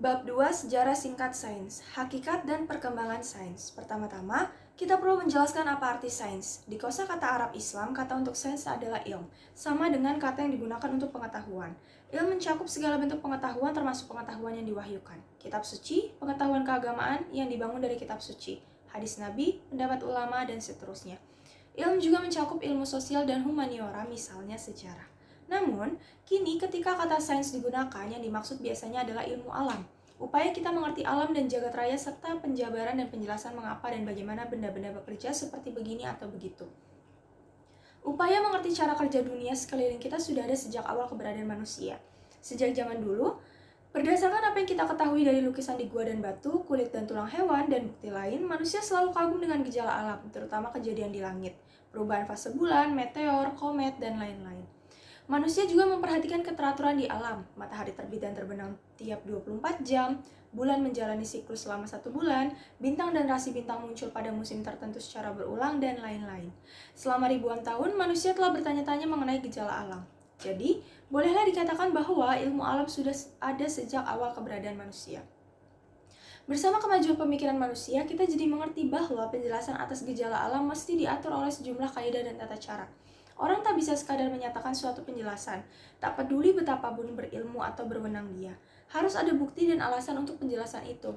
Bab 2 Sejarah Singkat Sains, Hakikat dan Perkembangan Sains. Pertama-tama, kita perlu menjelaskan apa arti sains. Di kosakata Arab Islam, kata untuk sains adalah ilm, sama dengan kata yang digunakan untuk pengetahuan. Ilm mencakup segala bentuk pengetahuan termasuk pengetahuan yang diwahyukan. Kitab suci, pengetahuan keagamaan yang dibangun dari kitab suci, hadis Nabi, pendapat ulama, dan seterusnya. Ilm juga mencakup ilmu sosial dan humaniora, misalnya sejarah. Namun, kini ketika kata sains digunakan, yang dimaksud biasanya adalah ilmu alam. Upaya kita mengerti alam dan jagat raya serta penjabaran dan penjelasan mengapa dan bagaimana benda-benda bekerja seperti begini atau begitu. Upaya mengerti cara kerja dunia sekeliling kita sudah ada sejak awal keberadaan manusia. Sejak zaman dulu, berdasarkan apa yang kita ketahui dari lukisan di gua dan batu, kulit dan tulang hewan, dan bukti lain, manusia selalu kagum dengan gejala alam, terutama kejadian di langit, perubahan fase bulan, meteor, komet, dan lain-lain. Manusia juga memperhatikan keteraturan di alam. Matahari terbit dan terbenam tiap 24 jam, bulan menjalani siklus selama 1 bulan, bintang dan rasi bintang muncul pada musim tertentu secara berulang, dan lain-lain. Selama ribuan tahun, manusia telah bertanya-tanya mengenai gejala alam. Jadi, bolehlah dikatakan bahwa ilmu alam sudah ada sejak awal keberadaan manusia. Bersama kemajuan pemikiran manusia, kita jadi mengerti bahwa penjelasan atas gejala alam mesti diatur oleh sejumlah kaidah dan tata cara. Orang tak bisa sekadar menyatakan suatu penjelasan, tak peduli betapapun berilmu atau berwenang dia. Harus ada bukti dan alasan untuk penjelasan itu.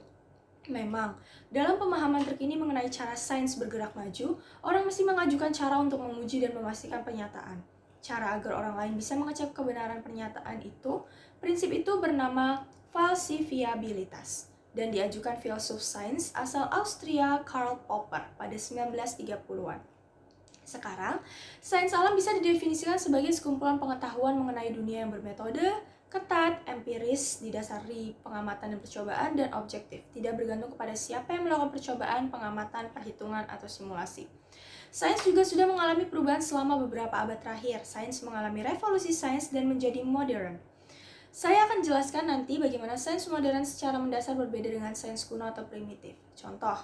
Memang, dalam pemahaman terkini mengenai cara sains bergerak maju, orang mesti mengajukan cara untuk menguji dan memastikan pernyataan. Cara agar orang lain bisa mengecek kebenaran pernyataan itu, prinsip itu bernama falsifiabilitas dan diajukan filsuf sains asal Austria Karl Popper pada 1930-an. Sekarang, sains alam bisa didefinisikan sebagai sekumpulan pengetahuan mengenai dunia yang bermetode, ketat, empiris, didasari pengamatan dan percobaan, dan objektif, tidak bergantung kepada siapa yang melakukan percobaan, pengamatan, perhitungan, atau simulasi. Sains juga sudah mengalami perubahan selama beberapa abad terakhir. Sains mengalami revolusi sains dan menjadi modern. Saya akan jelaskan nanti bagaimana sains modern secara mendasar berbeda dengan sains kuno atau primitif. Contoh,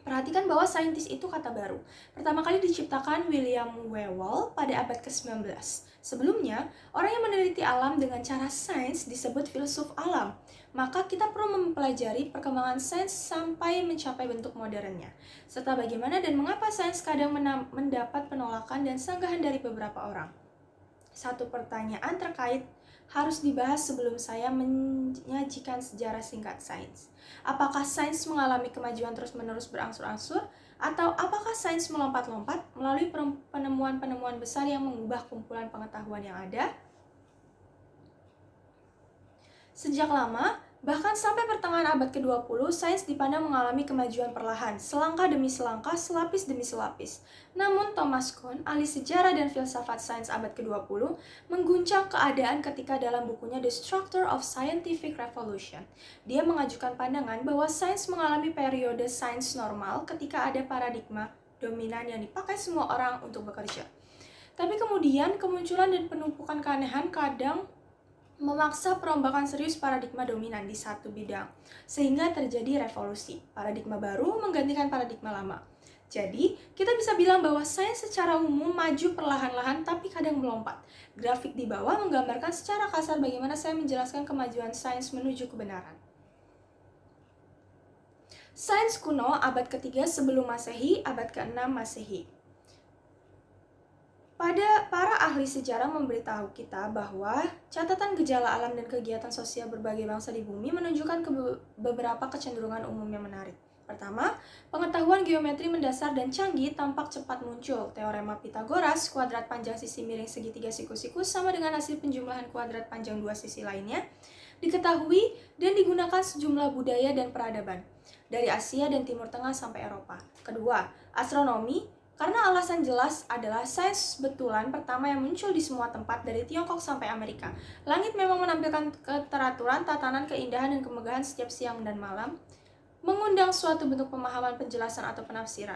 perhatikan bahwa saintis itu kata baru. Pertama kali diciptakan William Whewell pada abad ke-19. Sebelumnya, orang yang meneliti alam dengan cara sains disebut filsuf alam. Maka kita perlu mempelajari perkembangan sains sampai mencapai bentuk modernnya, serta bagaimana dan mengapa sains kadang mendapat penolakan dan sanggahan dari beberapa orang. Satu pertanyaan terkait harus dibahas sebelum saya menyajikan sejarah singkat sains. Apakah sains mengalami kemajuan terus-menerus berangsur-angsur? Atau apakah sains melompat-lompat melalui penemuan-penemuan besar yang mengubah kumpulan pengetahuan yang ada? Sejak lama, bahkan sampai pertengahan abad ke-20, sains dipandang mengalami kemajuan perlahan, selangkah demi selangkah, selapis demi selapis. Namun Thomas Kuhn, ahli sejarah dan filsafat sains abad ke-20, mengguncang keadaan ketika dalam bukunya The Structure of Scientific Revolution. Dia mengajukan pandangan bahwa sains mengalami periode sains normal ketika ada paradigma dominan yang dipakai semua orang untuk bekerja. Tapi kemudian kemunculan dan penumpukan keanehan kadang memaksa perombakan serius paradigma dominan di satu bidang, sehingga terjadi revolusi. Paradigma baru menggantikan paradigma lama. Jadi, kita bisa bilang bahwa sains secara umum maju perlahan-lahan tapi kadang melompat. Grafik di bawah menggambarkan secara kasar bagaimana saya menjelaskan kemajuan sains menuju kebenaran. Sains kuno abad ke-3 sebelum Masehi, abad ke-6 Masehi. Para ahli sejarah memberitahu kita bahwa catatan gejala alam dan kegiatan sosial berbagai bangsa di bumi menunjukkan beberapa kecenderungan umum yang menarik. Pertama, pengetahuan geometri mendasar dan canggih tampak cepat muncul. Teorema Pythagoras, kuadrat panjang sisi miring segitiga sikus-sikus sama dengan hasil penjumlahan kuadrat panjang dua sisi lainnya, diketahui dan digunakan sejumlah budaya dan peradaban, dari Asia dan Timur Tengah sampai Eropa. Kedua, astronomi. Karena alasan jelas adalah sains betulan pertama yang muncul di semua tempat dari Tiongkok sampai Amerika. Langit memang menampilkan keteraturan, tatanan, keindahan, dan kemegahan setiap siang dan malam, mengundang suatu bentuk pemahaman, penjelasan, atau penafsiran.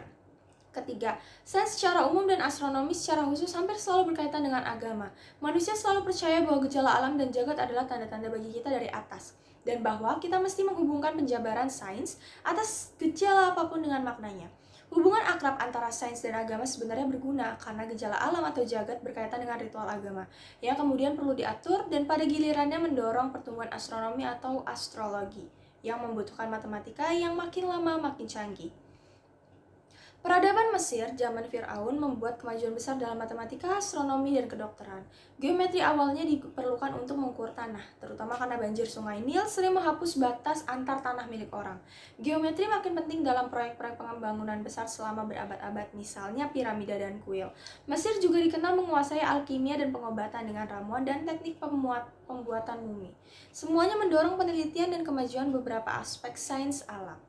Ketiga, sains secara umum dan astronomi secara khusus hampir selalu berkaitan dengan agama. Manusia selalu percaya bahwa gejala alam dan jagat adalah tanda-tanda bagi kita dari atas, dan bahwa kita mesti menghubungkan penjabaran sains atas gejala apapun dengan maknanya. Hubungan akrab antara sains dan agama sebenarnya berguna karena gejala alam atau jagat berkaitan dengan ritual agama, yang kemudian perlu diatur dan pada gilirannya mendorong pertumbuhan astronomi atau astrologi, yang membutuhkan matematika yang makin lama makin canggih. Peradaban Mesir zaman Firaun membuat kemajuan besar dalam matematika, astronomi, dan kedokteran. Geometri awalnya diperlukan untuk mengukur tanah, terutama karena banjir sungai Nil sering menghapus batas antar tanah milik orang. Geometri makin penting dalam proyek-proyek pembangunan besar selama berabad-abad, misalnya piramida dan kuil. Mesir juga dikenal menguasai alkimia dan pengobatan dengan ramuan dan teknik pembuatan mumi. Semuanya mendorong penelitian dan kemajuan beberapa aspek sains alam.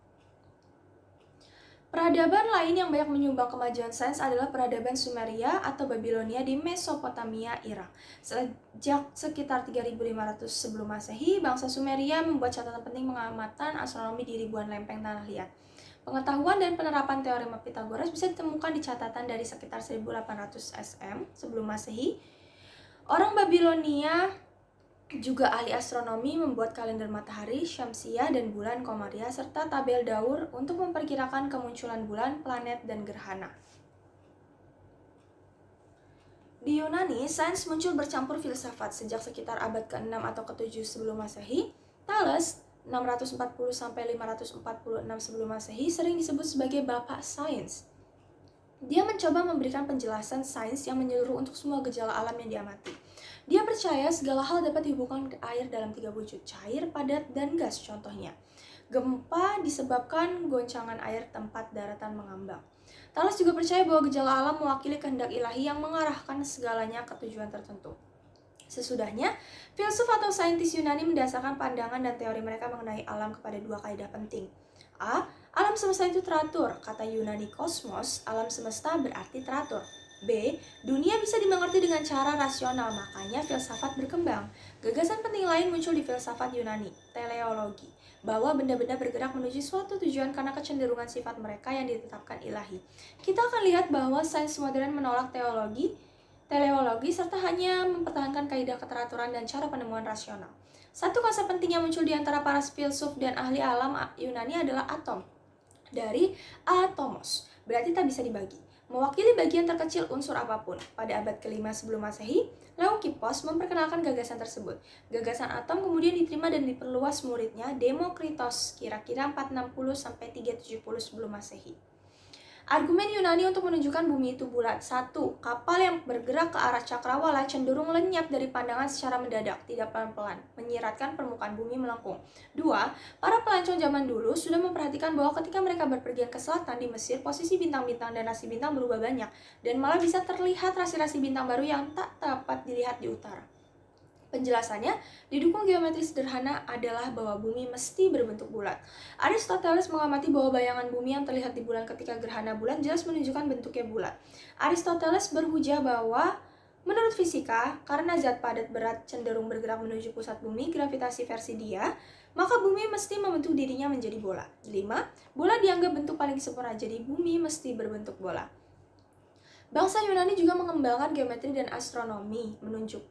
Peradaban lain yang banyak menyumbang kemajuan sains adalah peradaban Sumeria atau Babilonia di Mesopotamia, Irak. Sejak sekitar 3500 sebelum Masehi, bangsa Sumeria membuat catatan penting pengamatan astronomi di ribuan lempeng tanah liat. Pengetahuan dan penerapan teorema Pythagoras bisa ditemukan di catatan dari sekitar 1800 SM sebelum Masehi. Orang Babilonia juga ahli astronomi membuat kalender matahari, syamsiah, dan bulan komariah, serta tabel daur untuk memperkirakan kemunculan bulan, planet, dan gerhana. Di Yunani, sains muncul bercampur filsafat sejak sekitar abad ke-6 atau ke-7 sebelum Masehi. Thales 640-546 sebelum Masehi sering disebut sebagai bapak sains. Dia mencoba memberikan penjelasan sains yang menyeluruh untuk semua gejala alam yang diamati. Dia percaya segala hal dapat dihubungkan ke air dalam 3 wujud, cair, padat, dan gas. Contohnya, gempa disebabkan goncangan air tempat daratan mengambang. Thales juga percaya bahwa gejala alam mewakili kehendak ilahi yang mengarahkan segalanya ke tujuan tertentu. Sesudahnya, filsuf atau saintis Yunani mendasarkan pandangan dan teori mereka mengenai alam kepada 2 kaidah penting. A. Alam semesta itu teratur. Kata Yunani kosmos, alam semesta berarti teratur. B. Dunia bisa dimengerti dengan cara rasional, makanya filsafat berkembang. Gagasan penting lain muncul di filsafat Yunani, teleologi, bahwa benda-benda bergerak menuju suatu tujuan karena kecenderungan sifat mereka yang ditetapkan ilahi. Kita akan lihat bahwa sains modern menolak teleologi serta hanya mempertahankan kaidah keteraturan dan cara penemuan rasional. Satu konsep penting yang muncul di antara para filsuf dan ahli alam Yunani adalah atom. Dari atomos, berarti tak bisa dibagi, mewakili bagian terkecil unsur apapun. Pada abad ke-5 sebelum Masehi, Leukipos memperkenalkan gagasan tersebut. Gagasan atom kemudian diterima dan diperluas muridnya Demokritos kira-kira 460-370 sebelum Masehi. Argumen Yunani untuk menunjukkan bumi itu bulat. 1. Kapal yang bergerak ke arah cakrawala cenderung lenyap dari pandangan secara mendadak, tidak pelan-pelan, menyiratkan permukaan bumi melengkung. 2. Para pelancong zaman dulu sudah memperhatikan bahwa ketika mereka berpergian ke selatan di Mesir, posisi bintang-bintang dan rasi bintang berubah banyak, dan malah bisa terlihat rasi-rasi bintang baru yang tak dapat dilihat di utara. Penjelasannya didukung geometri sederhana adalah bahwa bumi mesti berbentuk bulat. Aristoteles mengamati bahwa bayangan bumi yang terlihat di bulan ketika gerhana bulan jelas menunjukkan bentuknya bulat. Aristoteles berhujah bahwa menurut fisika, karena zat padat berat cenderung bergerak menuju pusat bumi, gravitasi versi dia, maka bumi mesti membentuk dirinya menjadi bola. 5. Bola dianggap bentuk paling sempurna, jadi bumi mesti berbentuk bola. Bangsa Yunani juga mengembangkan geometri dan astronomi,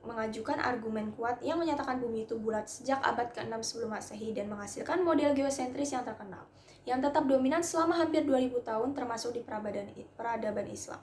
mengajukan argumen kuat yang menyatakan bumi itu bulat sejak abad ke-6 sebelum Masehi dan menghasilkan model geosentris yang terkenal, yang tetap dominan selama hampir 2000 tahun termasuk di peradaban Islam.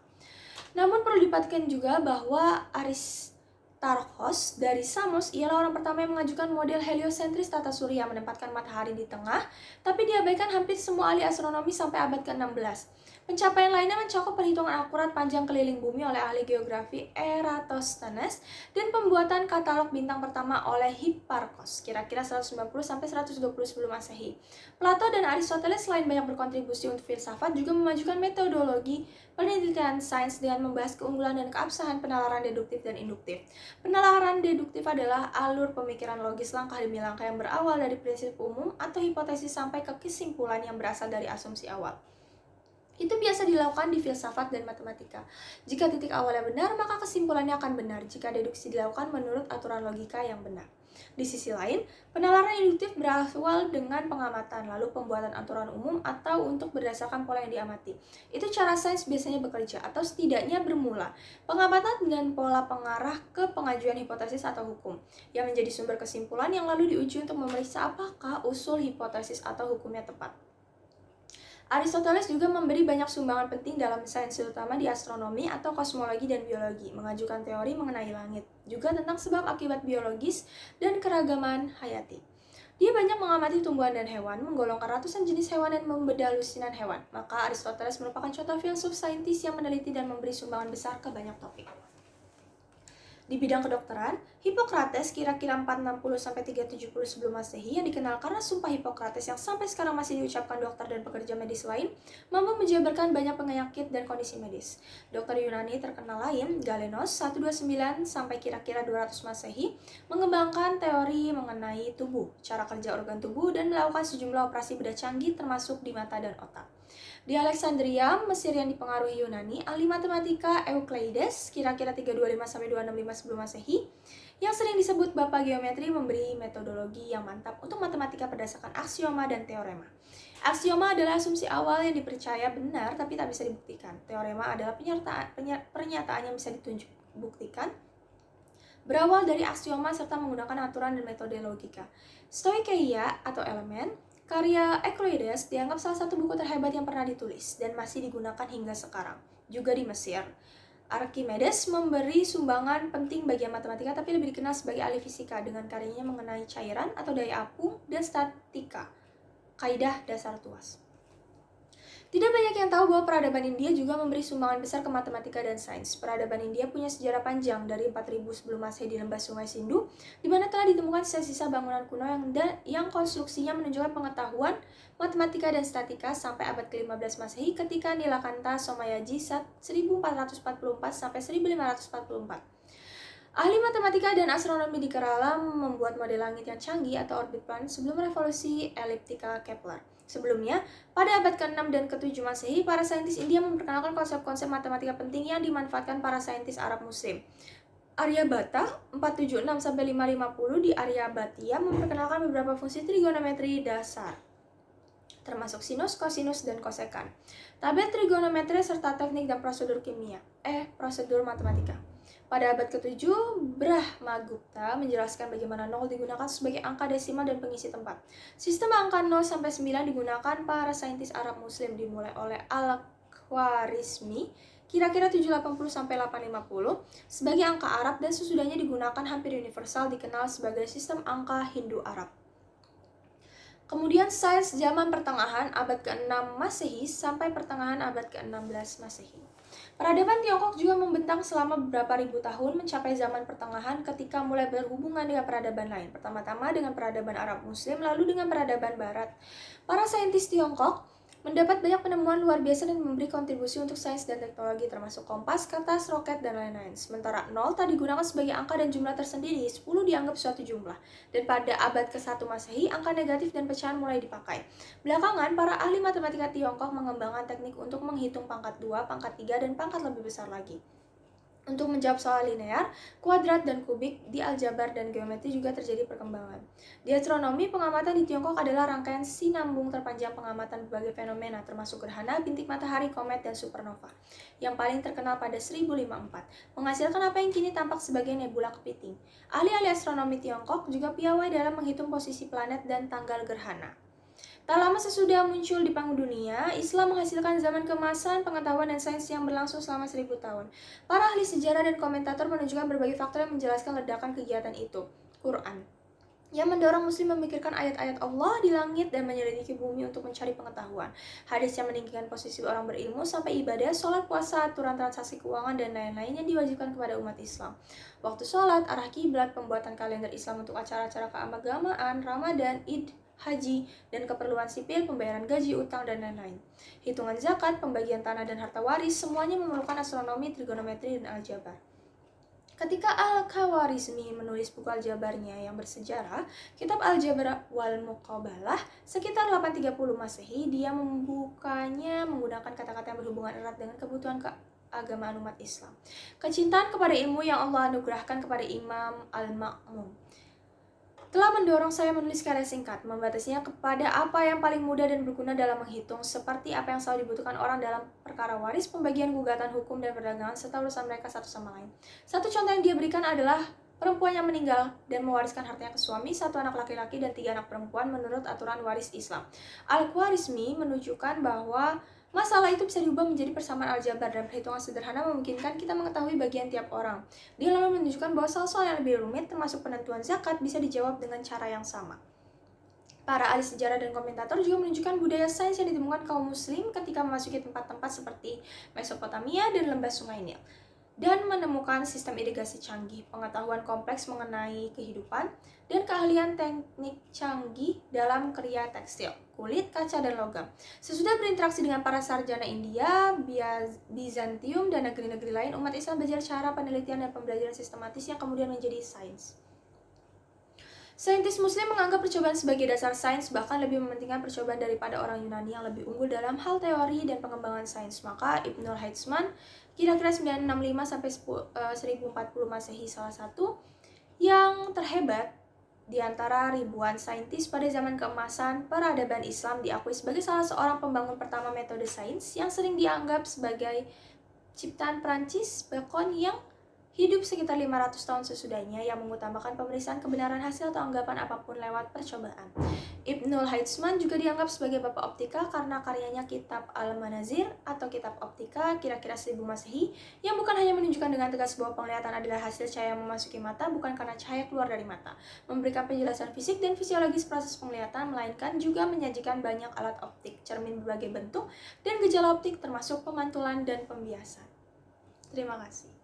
Namun perlu diperhatikan juga bahwa Aristarchos dari Samos ialah orang pertama yang mengajukan model heliosentris tata surya, menempatkan matahari di tengah, tapi diabaikan hampir semua ahli astronomi sampai abad ke-16. Pencapaian lainnya mencakup perhitungan akurat panjang keliling bumi oleh ahli geografi Eratosthenes dan pembuatan katalog bintang pertama oleh Hipparchos kira-kira 190-120 sebelum Masehi. Plato dan Aristoteles selain banyak berkontribusi untuk filsafat juga memajukan metodologi penelitian sains dengan membahas keunggulan dan keabsahan penalaran deduktif dan induktif. Penalaran deduktif adalah alur pemikiran logis langkah demi langkah yang berawal dari prinsip umum atau hipotesis sampai ke kesimpulan yang berasal dari asumsi awal. Itu biasa dilakukan di filsafat dan matematika. Jika titik awalnya benar, maka kesimpulannya akan benar jika deduksi dilakukan menurut aturan logika yang benar. Di sisi lain, penalaran induktif berawal dengan pengamatan, lalu pembuatan aturan umum atau untuk berdasarkan pola yang diamati. Itu cara sains biasanya bekerja, atau setidaknya bermula. Pengamatan dan pola pengarah ke pengajuan hipotesis atau hukum, yang menjadi sumber kesimpulan yang lalu diuji untuk memeriksa apakah usul hipotesis atau hukumnya tepat. Aristoteles juga memberi banyak sumbangan penting dalam sains, terutama di astronomi atau kosmologi dan biologi, mengajukan teori mengenai langit, juga tentang sebab akibat biologis dan keragaman hayati. Dia banyak mengamati tumbuhan dan hewan, menggolongkan ratusan jenis hewan dan membedah lusinan hewan. Maka Aristoteles merupakan contoh filsuf saintis yang meneliti dan memberi sumbangan besar ke banyak topik. Di bidang kedokteran, Hippocrates kira-kira 460-370 sebelum Masehi yang dikenal karena sumpah Hippocrates yang sampai sekarang masih diucapkan dokter dan pekerja medis lain, mampu menjabarkan banyak penyakit dan kondisi medis. Dokter Yunani terkenal lain, Galenos 129 sampai kira-kira 200 Masehi, mengembangkan teori mengenai tubuh, cara kerja organ tubuh, dan melakukan sejumlah operasi bedah canggih termasuk di mata dan otak. Di Alexandria, Mesir yang dipengaruhi Yunani, ahli matematika Euclides, kira-kira 325-265 sebelum Masehi, yang sering disebut Bapak Geometri, memberi metodologi yang mantap untuk matematika berdasarkan aksioma dan teorema. Aksioma adalah asumsi awal yang dipercaya benar tapi tak bisa dibuktikan. Teorema adalah pernyataan yang bisa buktikan, berawal dari aksioma serta menggunakan aturan dan metode logika. Stoikeia atau elemen, karya Euclides dianggap salah satu buku terhebat yang pernah ditulis dan masih digunakan hingga sekarang, juga di Mesir. Archimedes memberi sumbangan penting bagi matematika tapi lebih dikenal sebagai ahli fisika dengan karyanya mengenai cairan atau daya apung dan statika, kaidah dasar tuas. Tidak banyak yang tahu bahwa peradaban India juga memberi sumbangan besar ke matematika dan sains. Peradaban India punya sejarah panjang dari 4000 sebelum Masehi di lembah Sungai Sindu, di mana telah ditemukan sisa-sisa bangunan kuno yang konstruksinya menunjukkan pengetahuan matematika dan statika sampai abad ke-15 Masehi ketika Nilakanta Somayaji 1444 sampai 1544. Ahli matematika dan astronomi di Kerala membuat model langit yang canggih atau orbit planet sebelum revolusi eliptika Kepler. Sebelumnya, pada abad ke-6 dan ke-7 Masehi, para saintis India memperkenalkan konsep-konsep matematika penting yang dimanfaatkan para saintis Arab Muslim. Aryabhata 476-550 di Aryabhatia memperkenalkan beberapa fungsi trigonometri dasar, termasuk sinus, kosinus, dan kosekan, tabel trigonometri, serta teknik dan prosedur prosedur matematika. Pada abad ke-7, Brahmagupta menjelaskan bagaimana 0 digunakan sebagai angka desimal dan pengisi tempat. Sistem angka 0 sampai 9 digunakan para saintis Arab Muslim dimulai oleh Al-Khwarizmi kira-kira 780 sampai 850 sebagai angka Arab dan sesudahnya digunakan hampir universal dikenal sebagai sistem angka Hindu-Arab. Kemudian sains zaman pertengahan abad ke-6 Masehi sampai pertengahan abad ke-16 Masehi. Peradaban Tiongkok juga membentang selama beberapa ribu tahun mencapai zaman pertengahan ketika mulai berhubungan dengan peradaban lain. Pertama-tama dengan peradaban Arab Muslim, lalu dengan peradaban Barat. Para saintis Tiongkok mendapat banyak penemuan luar biasa dan memberi kontribusi untuk sains dan teknologi termasuk kompas, kertas, roket, dan lain-lain. Sementara 0 tak digunakan sebagai angka dan jumlah tersendiri, 10 dianggap suatu jumlah. Dan pada abad ke-1 Masehi, angka negatif dan pecahan mulai dipakai. Belakangan, para ahli matematika Tiongkok mengembangkan teknik untuk menghitung pangkat 2, pangkat 3, dan pangkat lebih besar lagi. Untuk menjawab soal linear, kuadrat, dan kubik, di aljabar dan geometri juga terjadi perkembangan. Di astronomi, pengamatan di Tiongkok adalah rangkaian sinambung terpanjang pengamatan berbagai fenomena, termasuk gerhana, bintik matahari, komet, dan supernova, yang paling terkenal pada 1054, menghasilkan apa yang kini tampak sebagai nebula kepiting. Ahli-ahli astronomi Tiongkok juga piawai dalam menghitung posisi planet dan tanggal gerhana. Tak lama sesudah muncul di panggung dunia, Islam menghasilkan zaman keemasan pengetahuan dan sains yang berlangsung selama 1000 tahun. Para ahli sejarah dan komentator menunjukkan berbagai faktor yang menjelaskan ledakan kegiatan itu. Quran, yang mendorong muslim memikirkan ayat-ayat Allah di langit dan menyelidiki bumi untuk mencari pengetahuan. Hadis yang meninggikan posisi orang berilmu sampai ibadah, sholat, puasa, aturan transaksi keuangan, dan lain-lain yang diwajibkan kepada umat Islam. Waktu sholat, arah kiblat, pembuatan kalender Islam untuk acara-acara keagamaan, Ramadan, Id, haji, dan keperluan sipil, pembayaran gaji, utang, dan lain-lain. Hitungan zakat, pembagian tanah dan harta waris, semuanya memerlukan astronomi, trigonometri, dan aljabar. Ketika Al-Khawarizmi menulis buku aljabarnya yang bersejarah, kitab Aljabar wal Muqabalah, sekitar 830 Masehi, dia membukanya menggunakan kata-kata yang berhubungan erat dengan kebutuhan keagamaan umat Islam. Kecintaan kepada ilmu yang Allah anugerahkan kepada Imam Al-Ma'mun telah mendorong saya menulis karya singkat, membatasinya kepada apa yang paling mudah dan berguna dalam menghitung, seperti apa yang selalu dibutuhkan orang dalam perkara waris, pembagian gugatan hukum dan perdagangan, serta urusan mereka satu sama lain. Satu contoh yang dia berikan adalah perempuan yang meninggal dan mewariskan hartanya ke suami, 1 anak laki-laki dan 3 anak perempuan menurut aturan waris Islam. Al-Khwarizmi menunjukkan bahwa masalah itu bisa diubah menjadi persamaan aljabar dan perhitungan sederhana memungkinkan kita mengetahui bagian tiap orang. Dia lalu menunjukkan bahwa soal-soal yang lebih rumit termasuk penentuan zakat bisa dijawab dengan cara yang sama. Para ahli sejarah dan komentator juga menunjukkan budaya sains yang ditemukan kaum muslim ketika memasuki tempat-tempat seperti Mesopotamia dan lembah sungai Nil, dan menemukan sistem irigasi canggih, pengetahuan kompleks mengenai kehidupan, dan keahlian teknik canggih dalam kerja tekstil, kulit, kaca, dan logam. Sesudah berinteraksi dengan para sarjana India, Bizantium, dan negeri-negeri lain, umat Islam belajar cara penelitian dan pembelajaran sistematis yang kemudian menjadi sains. Saintis Muslim menganggap percobaan sebagai dasar sains, bahkan lebih mementingkan percobaan daripada orang Yunani yang lebih unggul dalam hal teori dan pengembangan sains. Maka Ibnul Heitzman, kira-kira 965 sampai 1040 Masehi, salah satu yang terhebat di antara ribuan saintis pada zaman keemasan peradaban Islam, diakui sebagai salah seorang pembangun pertama metode sains yang sering dianggap sebagai ciptaan Prancis Bacon yang hidup sekitar 500 tahun sesudahnya, yang mengutamakan pemeriksaan kebenaran hasil atau anggapan apapun lewat percobaan. Ibnul Heitzman juga dianggap sebagai bapak optika karena karyanya Kitab Al-Manazir atau Kitab Optika kira-kira 1000 Masehi, yang bukan hanya menunjukkan dengan tegas bahwa penglihatan adalah hasil cahaya yang memasuki mata bukan karena cahaya keluar dari mata, memberikan penjelasan fisik dan fisiologis proses penglihatan, melainkan juga menyajikan banyak alat optik, cermin berbagai bentuk, dan gejala optik termasuk pemantulan dan pembiasan. Terima kasih.